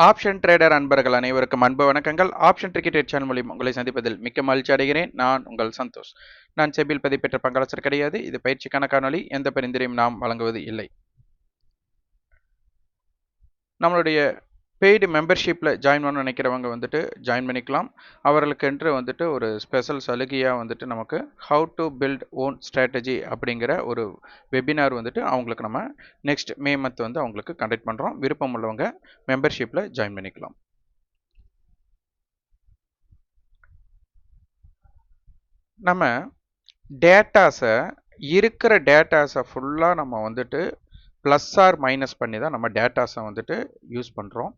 Option trader அன்பர்கள் அனைவருக்கும் அன்பு வணக்கங்கள். ஆப்ஷன் டிக்கெட் சேனல் மூலியம் உங்களை சந்திப்பதில் மிக்க மகிழ்ச்சி அடைகிறேன். நான் உங்கள் சந்தோஷ். நான் செபில் பதிவு பெற்ற பங்காளர் கிடையாது. இது பயிற்சிக்கான காணொலி. எந்த பரிந்துரையும் நாம் வழங்குவது இல்லை. நம்மளுடைய பெய்டு மெம்பர்ஷிப்பில் ஜாயின் பண்ண நினைக்கிறவங்க வந்துட்டு ஜாயின் பண்ணிக்கலாம். அவர்களுக்கென்று வந்துட்டு ஒரு ஸ்பெஷல் சலுகையாக வந்துட்டு நமக்கு how to build own strategy அப்படிங்கிற ஒரு வெபினார் வந்துட்டு அவங்களுக்கு நம்ம நெக்ஸ்ட் மே மந்த் வந்து அவங்களுக்கு கண்டக்ட் பண்ணுறோம். விருப்பம் உள்ளவங்க மெம்பர்ஷிப்பில் ஜாயின் பண்ணிக்கலாம். நம்ம டேட்டாஸை இருக்கிற டேட்டாஸை ஃபுல்லாக நம்ம வந்துட்டு ப்ளஸ் ஆர் மைனஸ் பண்ணி தான் நம்ம டேட்டாஸை வந்துட்டு யூஸ் பண்ணுறோம்.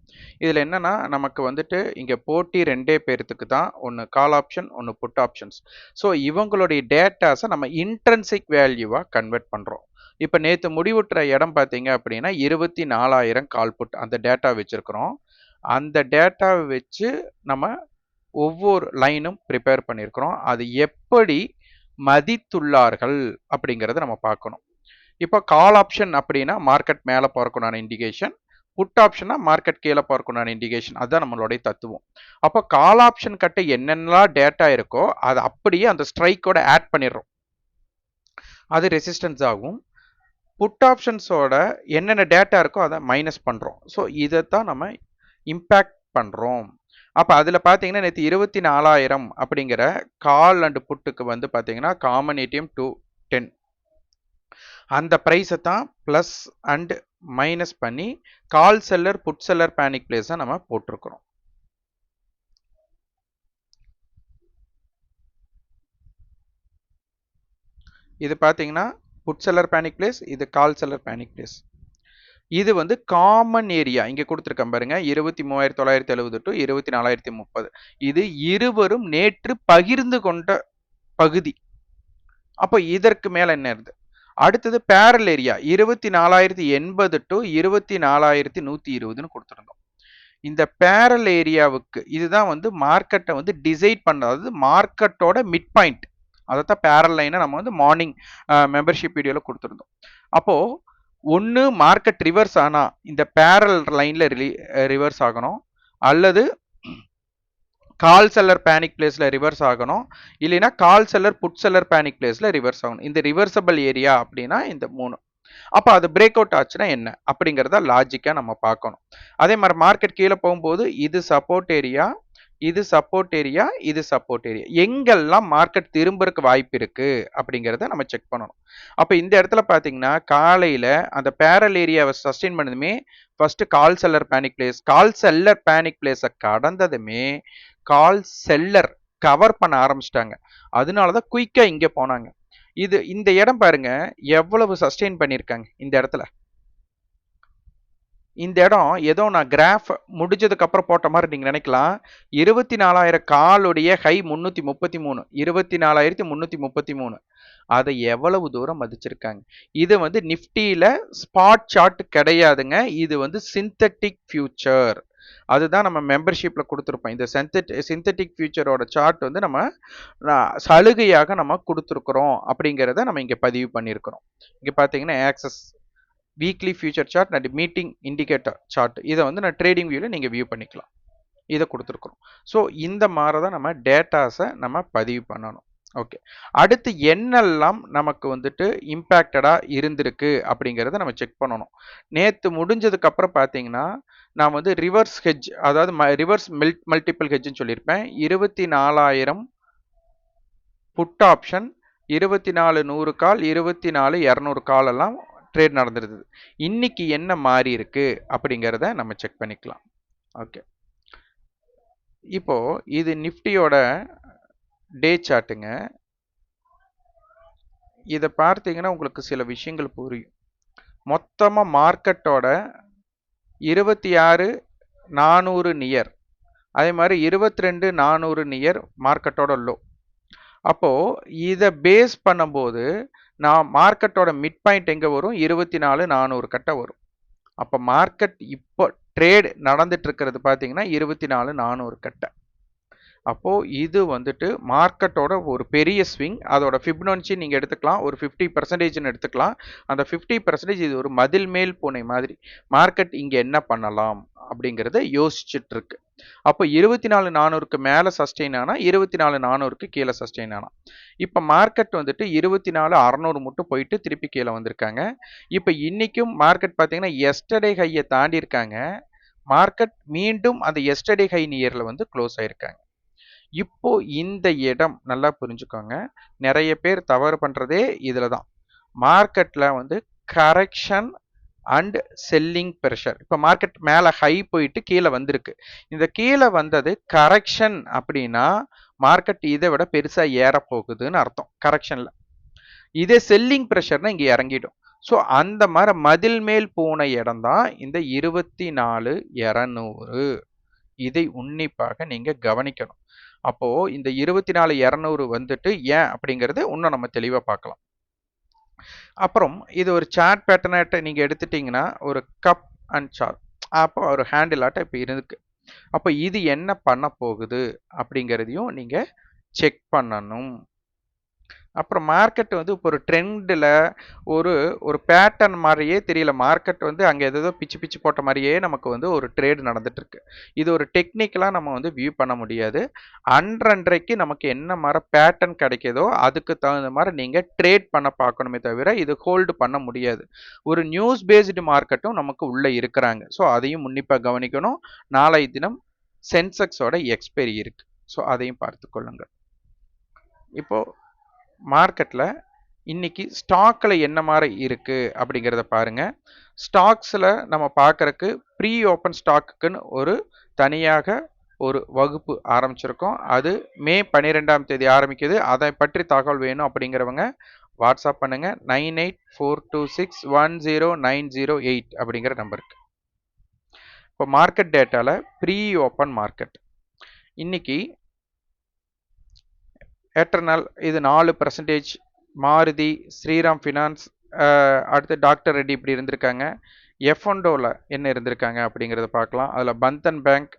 இதில் என்னென்னா நமக்கு வந்துட்டு இங்கே போட்டி ரெண்டே பேர்த்துக்கு தான், ஒன்று கால் ஆப்ஷன், ஒன்று புட் ஆப்ஷன்ஸ். ஸோ இவங்களுடைய டேட்டாஸை நம்ம இன்ட்ரென்சிக் வேல்யூவாக கன்வெர்ட் பண்ணுறோம். இப்போ நேற்று முடிவுற்ற இடம் பார்த்தீங்க அப்படின்னா 24,000 கால் புட் அந்த டேட்டா வச்சுருக்கிறோம். அந்த டேட்டாவை வச்சு நம்ம ஒவ்வொரு லைனும் ப்ரிப்பேர் பண்ணியிருக்கிறோம். அது எப்படி மதித்துள்ளார்கள் அப்படிங்கிறத நம்ம பார்க்கணும். இப்போ கால் ஆப்ஷன் அப்படின்னா மார்க்கெட் மேலே போறக்குண்டான இண்டிகேஷன், புட் ஆப்ஷனா மார்க்கெட் கீழே போறக்குண்டான இண்டிகேஷன். அதுதான் நம்மளுடைய தத்துவம். அப்போ கால் ஆப்ஷன் கட்ட என்னென்னலாம் டேட்டா இருக்கோ அதை அப்படியே அந்த ஸ்ட்ரைக்கோட ஆட் பண்ணிடுறோம். அது ரெசிஸ்டன்ஸ் ஆகும். புட் ஆப்ஷன்ஸோட என்னென்ன டேட்டா இருக்கோ அதை மைனஸ் பண்ணுறோம். ஸோ இதைத்தான் நம்ம இம்பேக்ட் பண்ணுறோம். அப்போ அதில் பார்த்தீங்கன்னா நேற்று 24,000 அப்படிங்கிற கால் அண்ட் புட்டுக்கு வந்து பார்த்தீங்கன்னா காமன் ஏடிஎம் 210 அந்த ப்ரைஸை தான் ப்ளஸ் அண்ட் மைனஸ் பண்ணி call seller put seller panic பிளேஸை நம்ம போட்டிருக்கிறோம். இது பார்த்தீங்கன்னா புட் செல்லர் பேனிக் பிளேஸ், இது கால் செல்லர் பேனிக் பிளேஸ். இது வந்து காமன் ஏரியா இங்கே கொடுத்துருக்கேன் பாருங்க, 23,970 டு 24,030. இது இருவரும் நேற்று பகிர்ந்து கொண்ட பகுதி. அப்போ இதற்கு மேல என்ன இருக்கு? அடுத்தது பேரல் ஏரியா 24,080 டு 24,120 கொடுத்துருந்தோம். இந்த பேரல் ஏரியாவுக்கு இதுதான் வந்து மார்க்கெட்டை வந்து டிசைட் பண்ணது, மார்க்கெட்டோட மிட் பாயிண்ட். அதைத்தான் பேரல் லைனை நம்ம வந்து மார்னிங் மெம்பர்ஷிப் வீடியோவில் கொடுத்துருந்தோம். அப்போ ஒன்று மார்க்கெட் ரிவர்ஸ் ஆனால் இந்த பேரல் லைனில் ரிவர்ஸ் ஆகணும், அல்லது கால் செல்லர் பேனிக் பிளேஸில் ரிவர்ஸ் ஆகணும், இல்லைன்னா call seller put seller panic பிளேஸில் ரிவர்ஸ் ஆகணும். இந்த ரிவர்சபிள் ஏரியா அப்படின்னா இந்த மூணு. அப்போ அது பிரேக் அவுட் ஆச்சுன்னா என்ன அப்படிங்கிறத லாஜிக்காக நம்ம பார்க்கணும். அதே மாதிரி மார்க்கெட் கீழே போகும்போது இது சப்போர்ட் ஏரியா, இது சப்போர்ட் ஏரியா, இது சப்போர்ட் ஏரியா. எங்கெல்லாம் மார்க்கெட் திரும்பறதுக்கு வாய்ப்பு இருக்கு அப்படிங்கிறத நம்ம செக் பண்ணணும். அப்போ இந்த இடத்துல பார்த்தீங்கன்னா காலையில் அந்த பேரல் ஏரியாவை சஸ்டெயின் பண்ணதுமே first call seller panic place, call seller panic பிளேஸை கடந்ததுமே கால் செல்லர் கவர் பண்ண ஆரம்பிச்சிட்டாங்க. அதனாலதான் குயிக்கா இங்க போனாங்க. இது இந்த இடம் பாருங்க எவ்வளவு சஸ்டெயின் பண்ணியிருக்காங்க. இந்த இடத்துல இந்த இடம் ஏதோ நான் கிராஃப் முடிஞ்சதுக்கு அப்புறம் போட்ட மாதிரி நீங்க நினைக்கலாம். 24,000 காலுடைய ஹை 333, 24,333. அதை எவ்வளவு தூரம் மதிச்சிருக்காங்க. இது வந்து நிஃப்டியில ஸ்பாட் சார்ட் கிடையாதுங்க, இது வந்து சிந்தட்டிக் ஃபியூச்சர். அதுதான் நம்ம மெம்பர்ஷிப்ல கொடுத்துருப்போம். இந்த சிந்தட்டிக் ஃபியூச்சரோட சார்ட் வந்து நம்ம சலுகையாக நம்ம கொடுத்துருக்குறோம் அப்படிங்கிறத நம்ம இங்க பதிவு பண்ணியிருக்கிறோம். இங்க பாத்தீங்கன்னா access weekly future chart and meeting indicator chart, இதை வந்து நான் ட்ரேடிங் வியூவில் நீங்கள் வியூ பண்ணிக்கலாம். இதை கொடுத்துருக்குறோம். ஸோ இந்த மாதிரி தான் நம்ம டேட்டாஸை நம்ம பதிவு பண்ணணும். ஓகே, அடுத்து என்னெல்லாம் நமக்கு வந்துட்டு இம்பேக்டடாக இருந்திருக்கு அப்படிங்கிறத நம்ம செக் பண்ணணும். நேற்று முடிஞ்சதுக்கு அப்புறம் பார்த்தீங்கன்னா நான் வந்து ரிவர்ஸ் ஹெட்ஜ், அதாவது ரிவர்ஸ் மல்டிபிள் ஹெட்ஜ்னு சொல்லியிருப்பேன். 24,000 புட் ஆப்ஷன், 24,100 கால், 24,200 கால் எல்லாம் ட்ரேட் நடந்துருது. இன்னைக்கு என்ன மாறி இருக்கு அப்படிங்கிறத நம்ம செக் பண்ணிக்கலாம். ஓகே, இப்போ இது நிஃப்டியோட டே சார்ட்டுங்க. இதை பார்த்தீங்கன்னா உங்களுக்கு சில விஷயங்கள் புரியும். மொத்தமாக மார்க்கெட்டோட 26,400 நியர், அதே மாதிரி 22,400 நியர் மார்க்கெட்டோட லோ. அப்போ இதை பேஸ் பண்ணும்போது நான் மார்க்கெட்டோட மிட் பாயிண்ட் எங்கே வரும்? 24,400 கட்ட வரும். அப்போ மார்க்கெட் இப்போ ட்ரேட் நடந்துட்டு இருக்கிறது பார்த்தீங்கன்னா 24,400 கட்ட. அப்போ இது வந்துட்டு மார்க்கெட்டோட ஒரு பெரிய ஸ்விங். அதோட ஃபிபனோச்சி நீங்கள் எடுத்துக்கலாம், ஒரு 50% எடுத்துக்கலாம். அந்த 50% இது ஒரு மதில் மேல் பூனை மாதிரி. மார்க்கெட் இங்கே என்ன பண்ணலாம் அப்படிங்கிறத யோசிச்சுட்டு இருக்கு. அப்போ 24,400க்கு மேலே சஸ்டெயின் ஆனால் 24,400க்கு கீழே சஸ்டெயின் ஆனால் இப்போ மார்க்கெட் வந்துட்டு 24,600 மட்டும் போயிட்டு திருப்பி கீழே வந்திருக்காங்க. இப்போ இன்னைக்கும் மார்க்கெட் பார்த்தீங்கன்னா எஸ்டர்டே ஹையை தாண்டி இருக்காங்க. மார்க்கெட் மீண்டும் அந்த எஸ்டர்டே ஹை நியரில் வந்து க்ளோஸ் ஆயிருக்காங்க. இப்போ இந்த இடம் நல்லா புரிஞ்சுக்கோங்க. நிறைய பேர் தவறு பண்ணுறதே இதில் தான். மார்க்கெட்டில் வந்து கரெக்ஷன் அண்ட் செல்லிங் ப்ரெஷர். இப்போ மார்க்கெட் மேலே ஹை போயிட்டு கீழே வந்திருக்கு. இந்த கீழே வந்தது கரெக்ஷன் அப்படின்னா மார்க்கெட் இதை விட பெருசாக ஏறப்போகுதுன்னு அர்த்தம் கரெக்ஷனில். இதே செல்லிங் ப்ரெஷர்னா இங்கே இறங்கிடும். ஸோ அந்த மாதிரி மதில் மேல் போன இடம் தான் இந்த 24,200. இதை உன்னிப்பாக நீங்கள் கவனிக்கணும். அப்போது இந்த 24,200 வந்துட்டு ஏன் அப்படிங்கிறது இன்னும் நம்ம தெளிவாக பார்க்கலாம். அப்புறம் இது ஒரு சார்ட் பேட்டர்னாட்ட நீங்கள் எடுத்துட்டிங்கன்னா ஒரு கப் அண்ட் சார்ட், அப்போ ஒரு ஹேண்டில் ஆட்ட இப்போ இருக்கு. அப்போ இது என்ன பண்ண போகுது அப்படிங்கிறதையும் நீங்கள் செக் பண்ணணும். அப்புறம் மார்க்கெட் வந்து இப்போ ஒரு ட்ரெண்டில் ஒரு ஒரு பேட்டர்ன் மாதிரியே தெரியல. மார்க்கெட் வந்து அங்கே ஏதோ பிச்சு பிச்சு போட்ட மாதிரியே நமக்கு வந்து ஒரு ட்ரேடு நடந்துட்டுருக்கு. இது ஒரு டெக்னிக்கலாக நம்ம வந்து வியூ பண்ண முடியாது. அன்றன்றைக்கு நமக்கு என்ன மாதிரி பேட்டர்ன் கிடைக்கிதோ அதுக்கு தகுந்த மாதிரி நீங்கள் ட்ரேட் பண்ண பார்க்கணுமே தவிர இது ஹோல்டு பண்ண முடியாது. ஒரு நியூஸ் பேஸ்டு மார்க்கெட்டும் நமக்கு உள்ளே இருக்கிறாங்க. ஸோ அதையும் உன்னிப்பாக கவனிக்கணும். நாளை தினம் சென்செக்ஸோட எக்ஸ்பைரி இருக்கு. ஸோ அதையும் பார்த்து கொள்ளுங்கள். இப்போது மார்க்கெட்டில் இன்னைக்கு ஸ்டாக்கில் என்ன மாதிரி இருக்குது அப்படிங்கிறத பாருங்கள். ஸ்டாக்ஸில் நம்ம பார்க்குறக்கு ப்ரீ ஓப்பன் ஸ்டாக்குன்னு ஒரு தனியாக ஒரு வகுப்பு ஆரம்பிச்சிருக்கோம். அது மே 12ஆம் தேதி ஆரம்பிக்குது. அதை பற்றி தகவல் வேணும் அப்படிங்கிறவங்க வாட்ஸ்அப் பண்ணுங்கள் 9842610908 அப்படிங்கிற நம்பருக்கு. இப்போ மார்க்கெட் டேட்டாவில் ப்ரீ ஓப்பன் மார்க்கெட் இன்னைக்கு ஏர்டெல் இது 4%, மாருதி, ஸ்ரீராம் ஃபினான்ஸ், அடுத்து டாக்டர் ரெட்டி இப்படி இருந்திருக்காங்க. F&Oவில் என்ன இருந்திருக்காங்க அப்படிங்கிறத பார்க்கலாம். அதில் Bandhan bank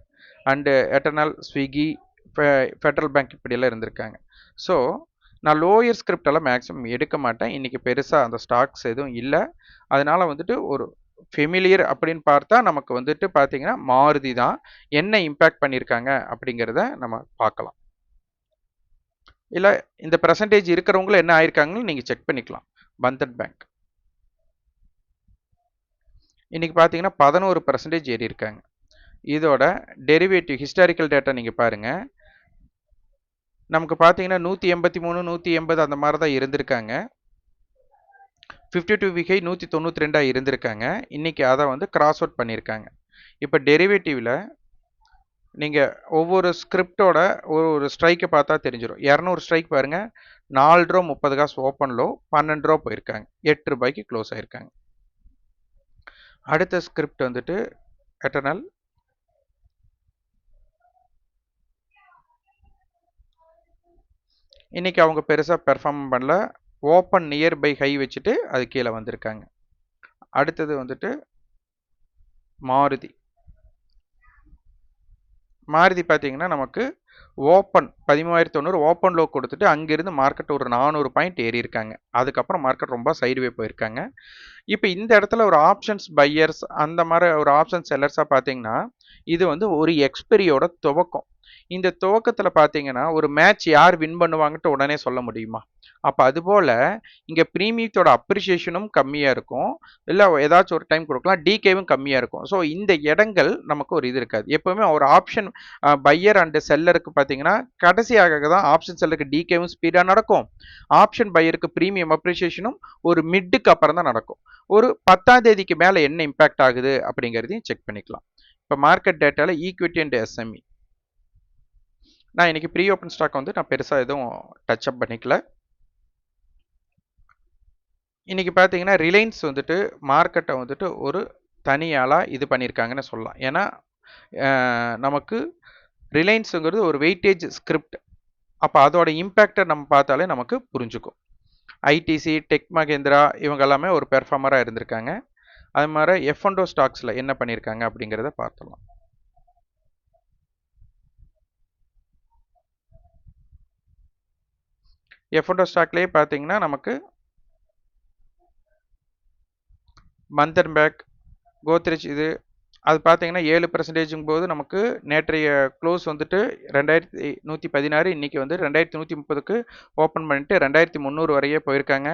and Airtel, Swiggy, federal bank இப்படியெல்லாம் இருந்திருக்காங்க. ஸோ நான் லோயர் ஸ்கிரிப்டெல்லாம் மேக்ஸிமம் எடுக்க மாட்டேன். இன்றைக்கி பெருசாக அந்த ஸ்டாக்ஸ் எதுவும் இல்லை. அதனால் வந்துட்டு ஒரு ஃபெமிலியர் அப்படின்னு பார்த்தா நமக்கு வந்துட்டு பார்த்தீங்கன்னா மாருதி தான். என்ன இம்பேக்ட் பண்ணியிருக்காங்க அப்படிங்கிறத நம்ம பார்க்கலாம். இல்லை இந்த பெர்சன்டேஜ் இருக்கிறவங்களும் என்ன ஆயிருக்காங்கன்னு நீங்கள் செக் பண்ணிக்கலாம். பந்தன் பேங்க் இன்னைக்கு பார்த்தீங்கன்னா 11% ஏறி இருக்காங்க. இதோட டெரிவேட்டிவ் ஹிஸ்டாரிக்கல் டேட்டா நீங்கள் பாருங்கள். நமக்கு பார்த்தீங்கன்னா 183, 180 அந்த மாதிரி தான் இருந்திருக்காங்க. 52 வீக் 192 இருந்திருக்காங்க. இன்னைக்கு அதை வந்து கிராஸ் அவுட் பண்ணியிருக்காங்க. இப்போ டெரிவேட்டிவில் நீங்கள் ஒவ்வொரு ஸ்கிரிப்டோட ஒரு ஸ்ட்ரைக்கை பார்த்தா தெரிஞ்சிடும். 200 ஸ்ட்ரைக் பாருங்கள், 4 ரூபா 30 காசு ஓப்பன் லோ, 12 ரூபா போயிருக்காங்க, 8 ரூபாய்க்கு க்ளோஸ் ஆயிருக்காங்க. அடுத்த ஸ்கிரிப்ட் வந்துட்டு ஏர்டெல். இன்னைக்கு அவங்க பெருசாக பெர்ஃபார்ம் பண்ணல. ஓப்பன் நியர்பை ஹை வச்சுட்டு அது கீழே வந்திருக்காங்க. அடுத்தது வந்துட்டு மாருதி. மாருதி பார்த்தீங்கன்னா நமக்கு ஓப்பன் 13,900 ஓப்பன் லோ கொடுத்துட்டு அங்கிருந்து மார்க்கெட் ஒரு 400 பாயிண்ட் ஏறி இருக்காங்க. அதுக்கப்புறம் மார்க்கெட் ரொம்ப சைடுவே போயிருக்காங்க. இப்போ இந்த இடத்துல ஒரு ஆப்ஷன்ஸ் பையர்ஸ் அந்த மாதிரி ஒரு ஆப்ஷன் செல்லர்ஸாக பார்த்தீங்கன்னா இது வந்து ஒரு எக்ஸ்பெரியோட துவக்கம். இந்த துவக்கத்தில் பார்த்தீங்கன்னா ஒரு மேட்ச் யார் வின் பண்ணுவாங்கன்ட்டு உடனே சொல்ல முடியுமா? அப்போ அதுபோல் இங்கே ப்ரீமியத்தோட அப்ரிசியேஷனும் கம்மியாக இருக்கும், இல்லை ஏதாச்சும் ஒரு டைம் கொடுக்கலாம், டிகேவும் கம்மியாக இருக்கும். ஸோ இந்த இடங்கள் நமக்கு ஒரு இது இருக்காது. எப்போவுமே ஒரு ஆப்ஷன் பையர் அண்டு செல்லருக்கு பார்த்தீங்கன்னா கடைசியாக தான் ஆப்ஷன் செல்லருக்கு டிகேவும் ஸ்பீடாக நடக்கும், ஆப்ஷன் பையருக்கு ப்ரீமியம் அப்ரிசியேஷனும் ஒரு மிட்டுக்கு அப்புறம் தான் நடக்கும். ஒரு 10ஆம் தேதிக்கு மேலே என்ன இம்பேக்ட் ஆகுது அப்படிங்கிறதையும் செக் பண்ணிக்கலாம். இப்போ மார்க்கெட் டேட்டாவில் ஈக்விட்டி அண்ட் எஸ்எம்இ நான் இன்னைக்கு ப்ரீ ஓப்பன் ஸ்டாக் வந்து நான் பெருசாக எதுவும் டச் அப் பண்ணிக்கல. இன்னைக்கு பார்த்தீங்கன்னா ரிலையன்ஸ் வந்துட்டு மார்க்கெட்டை வந்துட்டு ஒரு தனியாளாக இது பண்ணியிருக்காங்கன்னு சொல்லலாம். ஏன்னா நமக்கு ரிலையன்ஸுங்கிறது ஒரு வெயிட்டேஜ் ஸ்கிரிப்ட். அப்போ அதோட இம்பேக்டை நம்ம பார்த்தாலே நமக்கு புரிஞ்சுக்கும். ஐடிசி, டெக் மகேந்திரா இவங்க எல்லாமே ஒரு பெர்ஃபார்மராக இருந்திருக்காங்க. அது மாதிரி F&O ஸ்டாக்ஸில் என்ன பண்ணியிருக்காங்க அப்படிங்கிறத பார்த்துடலாம். F&O ஸ்டாக்லேயே பார்த்தீங்கன்னா நமக்கு பந்தன் பேங்க், கோத்ரேஜ் இது அது பார்த்தீங்கன்னா 7% போது நமக்கு நேற்றைய க்ளோஸ் வந்துட்டு 2116, இன்னைக்கு வந்து 2130க்கு ஓப்பன் பண்ணிட்டு 2300 வரையே போயிருக்காங்க.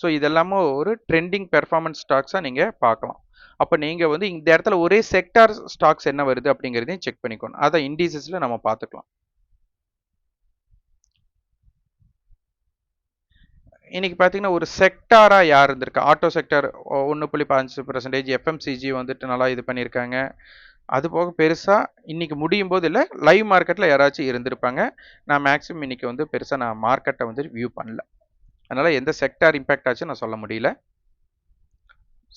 ஸோ இதெல்லாமும் ஒரு ட்ரெண்டிங் பெர்ஃபார்மன்ஸ் ஸ்டாக்ஸாக நீங்கள் பார்க்கலாம். அப்போ நீங்கள் வந்து இந்த இடத்துல ஒரே செக்டார் ஸ்டாக்ஸ் என்ன வருது அப்படிங்கிறதையும் செக் பண்ணிக்கணும். அதை இண்டிசஸில் நம்ம பார்த்துக்கலாம். இன்னைக்கு பார்த்தீங்கன்னா ஒரு செக்டாரா யார் இருந்திருக்கு? ஆட்டோ செக்டார் 1.5%, எஃப்எம்சிஜி வந்துட்டு நல்லா இது பண்ணியிருக்காங்க. அது போக பெருசா இன்னைக்கு முடியும் போது இல்லை, லைவ் மார்க்கெட்டில் யாராச்சும் இருந்திருப்பாங்க. நான் மேக்ஸிமம் இன்னைக்கு வந்து பெருசாக நான் மார்க்கெட்டை வந்து வியூ பண்ணல. அதனால எந்த செக்டார் இம்பேக்ட் ஆச்சு நான் சொல்ல முடியல.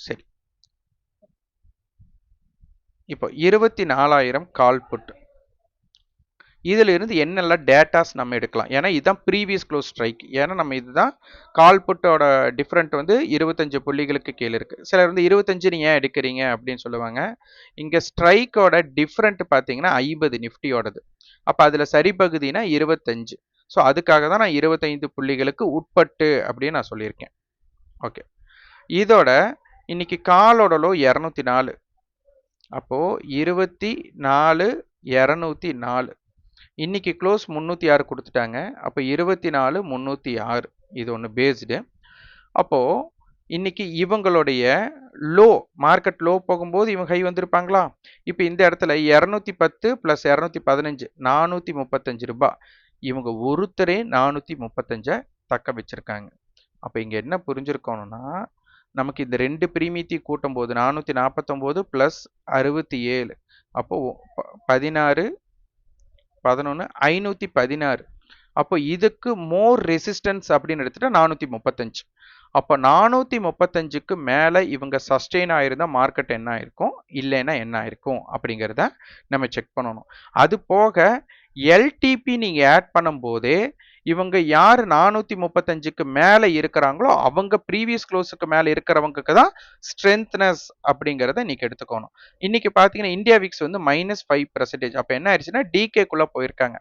சரி, இப்போ 24,000 கால் புட். இதில் இருந்து என்னெல்லாம் டேட்டாஸ் நம்ம எடுக்கலாம்? ஏன்னா இதுதான் ப்ரீவியஸ் க்ளோஸ் ஸ்ட்ரைக். ஏன்னா நம்ம இதுதான் கால் புட்டோட டிஃப்ரெண்ட் வந்து 25 புள்ளிகளுக்கு கீழே இருக்குது. சிலர் வந்து 25 ஏன் எடுக்கிறீங்க அப்படின்னு சொல்லுவாங்க. இங்கே ஸ்ட்ரைக்கோட டிஃப்ரெண்ட் பார்த்தீங்கன்னா 50 நிஃப்டியோடது. அப்போ அதில் சரிபகுதினா 25. ஸோ அதுக்காக தான் நான் 25 புள்ளிகளுக்கு உட்பட்டு அப்படின்னு நான் சொல்லியிருக்கேன். ஓகே, இதோட இன்னைக்கு காலோட லோ 204. அப்போது 24,204. இன்னைக்கு க்ளோஸ் 306 கொடுத்துட்டாங்க. அப்போ 24,306 இது ஒன்று பேஸ்டு. அப்போது இன்னைக்கு இவங்களுடைய லோ, மார்க்கெட் லோ போகும்போது இவங்க ஹை வந்திருப்பாங்களா? இப்போ இந்த இடத்துல 210 + 215 435 ரூபாய். இவங்க ஒருத்தரே 435 தக்க வச்சிருக்காங்க. அப்போ இங்கே என்ன புரிஞ்சிருக்கணும்னா, நமக்கு இந்த ரெண்டு பிரீமியத்தையும் கூட்டும் போது 449 + 67, அப்போ 16 11 516. அப்போ இதுக்கு மோர் ரெசிஸ்டன்ஸ் அப்படின்னு எடுத்துட்டா 435. அப்போ 435க்கு மேலே இவங்க சஸ்டெயின் ஆயிருந்தா மார்க்கெட் என்ன ஆயிருக்கும், இல்லைன்னா என்ன ஆயிருக்கும் அப்படிங்கிறத நம்ம செக் பண்ணணும். அது போக எல்டிபி நீங்கள் ஆட் பண்ணும்போதே இவங்க யார் 435க்கு மேலே இருக்கிறாங்களோ அவங்க ப்ரீவியஸ் க்ளோஸுக்கு மேலே இருக்கிறவங்களுக்கு தான் ஸ்ட்ரென்த்னஸ் அப்படிங்கிறத இன்னைக்கு எடுத்துக்கணும். இன்னைக்கு பார்த்தீங்கன்னா இந்தியா விக்ஸ் வந்து -5%. அப்போ என்ன ஆயிடுச்சுன்னா டிகேக்குள்ளே போயிருக்காங்க.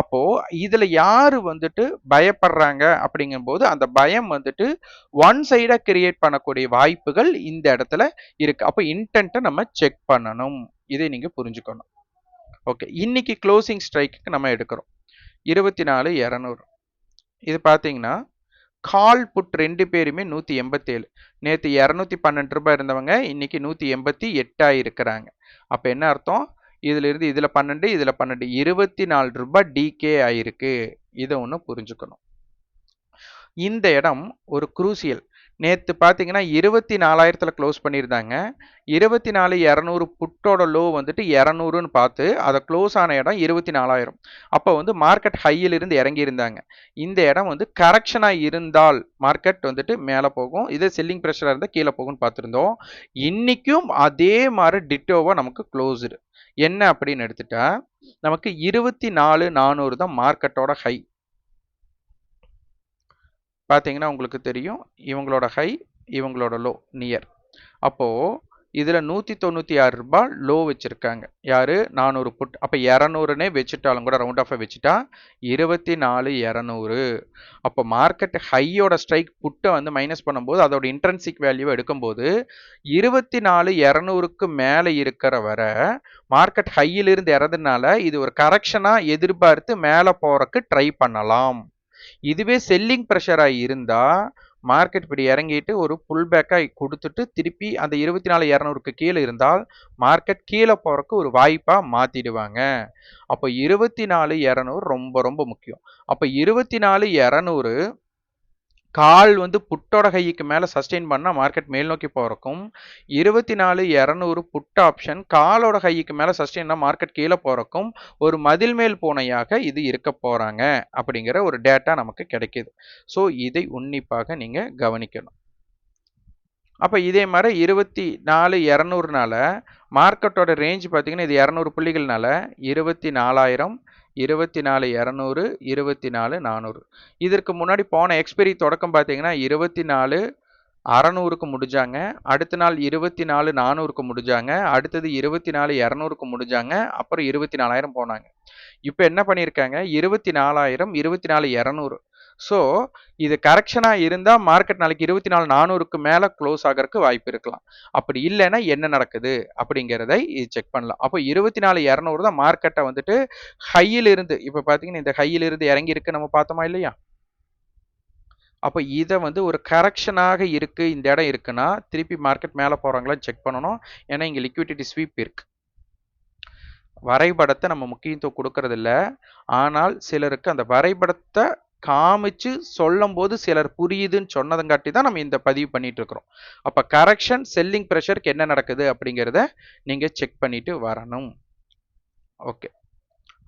அப்போ இதில் யார் வந்துட்டு பயப்படுறாங்க அப்படிங்கும்போது அந்த பயம் வந்துட்டு ஒன் சைடாக கிரியேட் பண்ணக்கூடிய வாய்ப்புகள் இந்த இடத்துல இருக்கு. அப்போ இன்டென்ட்டை நம்ம செக் பண்ணணும். இதை நீங்கள் புரிஞ்சுக்கணும். ஓகே, இன்னைக்கு க்ளோசிங் ஸ்ட்ரைக்கு நம்ம எடுக்கிறோம் 24,200. இது பார்த்தீங்கன்னா கால் புட் ரெண்டு பேருமே 187. நேற்று 212 ரூபாய் இருந்தவங்க இன்னைக்கு 188 இருக்கிறாங்க. அப்போ என்ன அர்த்தம்? இதுல இருந்து இதில் 12, இதில் 12, 24 ரூபாய் டிகே ஆயிருக்கு. இதை ஒன்று புரிஞ்சுக்கணும். இந்த இடம் ஒரு குரூசியல். நேற்று பார்த்தீங்கன்னா 24,000ல் க்ளோஸ் பண்ணியிருந்தாங்க. 24,200 புட்டோட லோ வந்துட்டு 200ன்னு பார்த்து அதை க்ளோஸ் ஆன இடம் 24,000. அப்போ வந்து மார்க்கெட் ஹையிலிருந்து இறங்கியிருந்தாங்க. இந்த இடம் வந்து கரெக்ஷனாக இருந்தால் மார்க்கெட் வந்துட்டு மேலே போகும், இதே செல்லிங் ப்ரெஷராக இருந்தால் கீழே போகும்னு பார்த்துருந்தோம். இன்றைக்கும் அதே மாதிரி டிட்டோவாக நமக்கு க்ளோஸ்டு. என்ன அப்படின்னு எடுத்துட்டா நமக்கு 24,400 தான் மார்க்கெட்டோட ஹை. பார்த்தீங்கன்னா உங்களுக்கு தெரியும், இவங்களோட ஹை இவங்களோட லோ நியர். அப்போது இதில் 196 ரூபாய் லோ வச்சுருக்காங்க. யார்? 400 புட். அப்போ 200னே வச்சுட்டாலும் கூட ரவுண்ட் ஆஃபை வச்சுட்டா 24,200. அப்போ மார்க்கெட் ஹையோட ஸ்ட்ரைக் புட்டை வந்து மைனஸ் பண்ணும்போது அதோட இன்ட்ரென்சிக் வேல்யூவை எடுக்கும்போது 24,200க்கு மேலே இருக்கிற வர மார்க்கெட் ஹையிலிருந்து இறதுனால இது ஒரு கரெக்ஷனாக எதிர்பார்த்து மேலே போகிறக்கு ட்ரை பண்ணலாம். இதுவே செல்லிங் ப்ரெஷராக இருந்தால் மார்க்கெட் இப்படி இறங்கிட்டு ஒரு புல் பேக்காக கொடுத்துட்டு திருப்பி அந்த 24,200க்கு கீழே இருந்தால் மார்க்கெட் கீழே போகிறக்கு ஒரு வாய்ப்பாக மாற்றிடுவாங்க. அப்போ 24,200 ரொம்ப ரொம்ப முக்கியம். அப்போ 24,200 கால் வந்து புட்டோட கைக்கு மேலே சஸ்டெயின் பண்ணால் மார்க்கெட் மேல் நோக்கி போகிறக்கும், 24,200 புட் ஆப்ஷன் காலோட கைக்கு மேலே சஸ்டெயின்னா மார்க்கெட் கீழே போகிறக்கும் ஒரு மதில் மேல் பூனையாக இது இருக்க போகிறாங்க அப்படிங்கிற ஒரு டேட்டா நமக்கு கிடைக்கிது. ஸோ இதை உன்னிப்பாக நீங்கள் கவனிக்கணும். அப்போ இதே மாதிரி 24,200னால மார்க்கெட்டோட ரேஞ்ச் பார்த்தீங்கன்னா இது 200 புள்ளிகள்னால 24,000, 24,200, 24,400. இதற்கு முன்னாடி போன எக்ஸ்பைரி தொடக்கம் பார்த்தீங்கன்னா 24,600க்கு முடிஞ்சாங்க. அடுத்த நாள் 24,400க்கு முடிஞ்சாங்க. அடுத்தது 24,200க்கு முடிஞ்சாங்க. அப்புறம் 24,000 போனாங்க. இப்போ என்ன பண்ணியிருக்காங்க? 24,000, 24,200 ஸோ இது கரெக்ஷனாக இருந்தால் மார்க்கெட் நாளைக்கு 24,400க்கு மேலே க்ளோஸ் ஆகிறதுக்கு வாய்ப்பு இருக்கலாம். அப்படி இல்லைன்னா என்ன நடக்குது அப்படிங்கிறதை இது செக் பண்ணலாம். அப்போ 24,200 தான் மார்க்கெட்டை வந்துட்டு ஹையில் இருந்து, இப்போ பார்த்தீங்கன்னா இந்த ஹையில் இருந்து இறங்கி இருக்கு நம்ம பார்த்தோமா இல்லையா? அப்போ இதை வந்து ஒரு கரெக்ஷனாக இருக்கு, இந்த இடம் இருக்குன்னா திருப்பி மார்க்கெட் மேலே போகிறாங்களா செக் பண்ணணும். ஏன்னா இங்கே லிக்விடிட்டி ஸ்வீப் இருக்கு. வரைபடத்தை நம்ம முக்கியத்துவம் கொடுக்கறதில்ல. ஆனால் சிலருக்கு அந்த வரைபடத்தை காமிச்சு சொல்லும் போது சிலர் புரியுதுன்னு சொன்னதங்காட்டி தான் நம்ம இந்த பதிவு பண்ணிட்டு இருக்கிறோம். அப்போ கரெக்ஷன் செல்லிங் ப்ரெஷருக்கு என்ன நடக்குது அப்படிங்கிறத நீங்கள் செக் பண்ணிட்டு வரணும். ஓகே,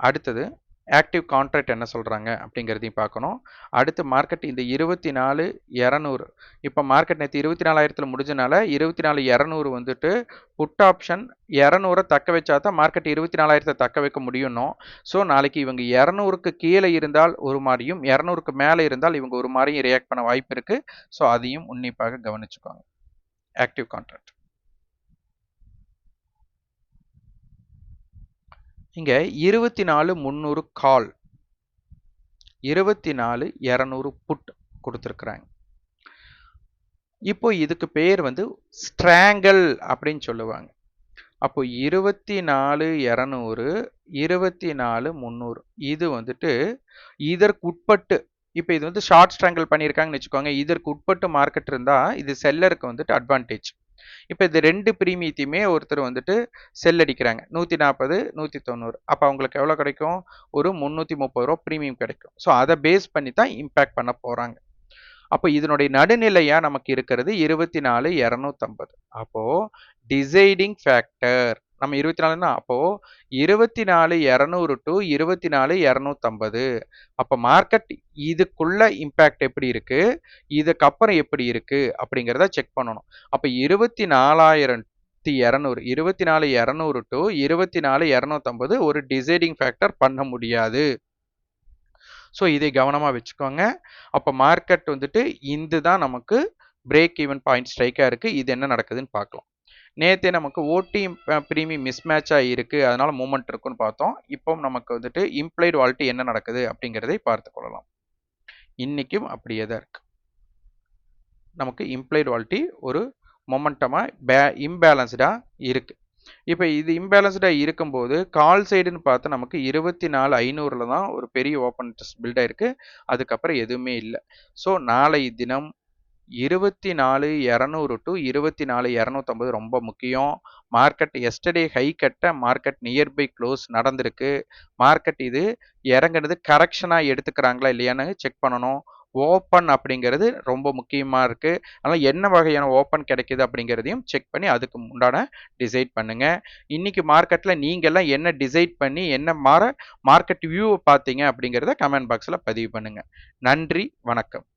அடுத்தது ஆக்டிவ் கான்ட்ராக்ட் என்ன சொல்கிறாங்க அப்படிங்கிறதையும் பார்க்கணும். அடுத்து மார்க்கெட் இந்த 24,200, இப்போ மார்க்கெட் நேற்று 24,000 முடிஞ்சனால 24,200 வந்துட்டு புட் ஆப்ஷன் 200 தக்க வச்சா தான் மார்க்கெட் 24,000 தக்க வைக்க முடியணும். ஸோ நாளைக்கு இவங்க 200க்கு கீழே இருந்தால் ஒரு மாதிரியும் 200க்கு மேலே இருந்தால் இவங்க ஒரு மாதிரியும் ரியாக்ட் பண்ண வாய்ப்பு இருக்குது. ஸோ அதையும் உன்னிப்பாக கவனிச்சுக்கோங்க. ஆக்டிவ் கான்ட்ராக்ட் இங்கே 24,300 கால், 24,200 புட் கொடுத்துருக்குறாங்க. இப்போ இதுக்கு பேர் வந்து ஸ்ட்ராங்கல் அப்படின்னு சொல்லுவாங்க. அப்போ 24,200, 24,300 இது வந்துட்டு இதற்கு உட்பட்டு, இப்போ இது வந்து ஷார்ட் ஸ்ட்ராங்கல் பண்ணியிருக்காங்கன்னு வச்சுக்கோங்க. இதற்கு உட்பட்டு மார்க்கெட் இருந்தால் இது செல்லருக்கு வந்துட்டு அட்வான்டேஜ். இப்போ இது 2 பிரீமியத்தையுமே ஒருத்தர் வந்துட்டு செல் அடிக்கிறாங்க, 140, 190. அப்போ அவங்களுக்கு எவ்வளோ கிடைக்கும்? ஒரு 330 ரூபா ப்ரீமியம் கிடைக்கும். ஸோ அதை பேஸ் பண்ணி தான் இம்பேக்ட் பண்ண போகிறாங்க. அப்போ இதனுடைய நடுநிலையாக நமக்கு இருக்கிறது 24,250. அப்போது டிசைடிங் ஃபேக்டர் நம்ம 24னா அப்போது 24,200 டு 24,250. அப்போ மார்க்கெட் இதுக்குள்ள இம்பேக்ட் எப்படி இருக்கு, இதுக்கப்புறம் எப்படி இருக்கு அப்படிங்கிறத செக் பண்ணணும். அப்போ 24,200, 24,200 டு 24,250 ஒரு டிசைடிங் ஃபேக்டர் பண்ண முடியாது. ஸோ இதை கவனமாக வச்சுக்கோங்க. அப்போ மார்க்கெட் வந்துட்டு இதுதான் நமக்கு பிரேக் ஈவன் பாயிண்ட் ஸ்ட்ரைக்காக இருக்குது. இது என்ன நடக்குதுன்னு பார்க்கலாம். நேற்றே நமக்கு ஓடி ப்ரீமியம் மிஸ்மேட்சாக இருக்குது, அதனால் மூமெண்ட் இருக்குன்னு பார்த்தோம். இப்போ நமக்கு வந்துட்டு இம்ப்ளைடு வால்ட்டி என்ன நடக்குது அப்படிங்கிறதை பார்த்து கொள்ளலாம். இன்றைக்கும் அப்படியே தான் இருக்குது. நமக்கு இம்ப்ளைடு வால்ட்டி ஒரு மொமெண்டமாக இம்பேலன்ஸ்டாக இருக்குது. இப்போ இது இம்பேலன்ஸ்டாக இருக்கும்போது கால் சைடுன்னு பார்த்தா நமக்கு 24,500 தான் ஒரு பெரிய ஓப்பன் இன்ட்ரெஸ்ட் பில்ட் ஆயிருக்கு. அதுக்கப்புறம் எதுவுமே இல்லை. ஸோ நாளை தினம் 24,200 டு 24,250 ரொம்ப முக்கியம். மார்க்கெட் எஸ்டர்டே ஹை கட்ட மார்க்கெட் நியர்பை க்ளோஸ் நடந்திருக்கு. மார்க்கெட் இது இறங்குனது கரெக்ஷனாக எடுத்துக்கிறாங்களா இல்லையான்னு செக் பண்ணணும். ஓப்பன் அப்படிங்கிறது ரொம்ப முக்கியமாக இருக்குது. அதனால் என்ன வகையான ஓப்பன் கிடைக்குது அப்படிங்கிறதையும் செக் பண்ணி அதுக்கு உண்டான டிசைட் பண்ணுங்கள். இன்றைக்கி மார்க்கெட்டில் நீங்கள்லாம் என்ன டிசைட் பண்ணி என்ன மார்க்கெட் வியூவை பார்த்தீங்க அப்படிங்கிறத கமெண்ட் பாக்ஸில் பதிவு பண்ணுங்கள். நன்றி, வணக்கம்.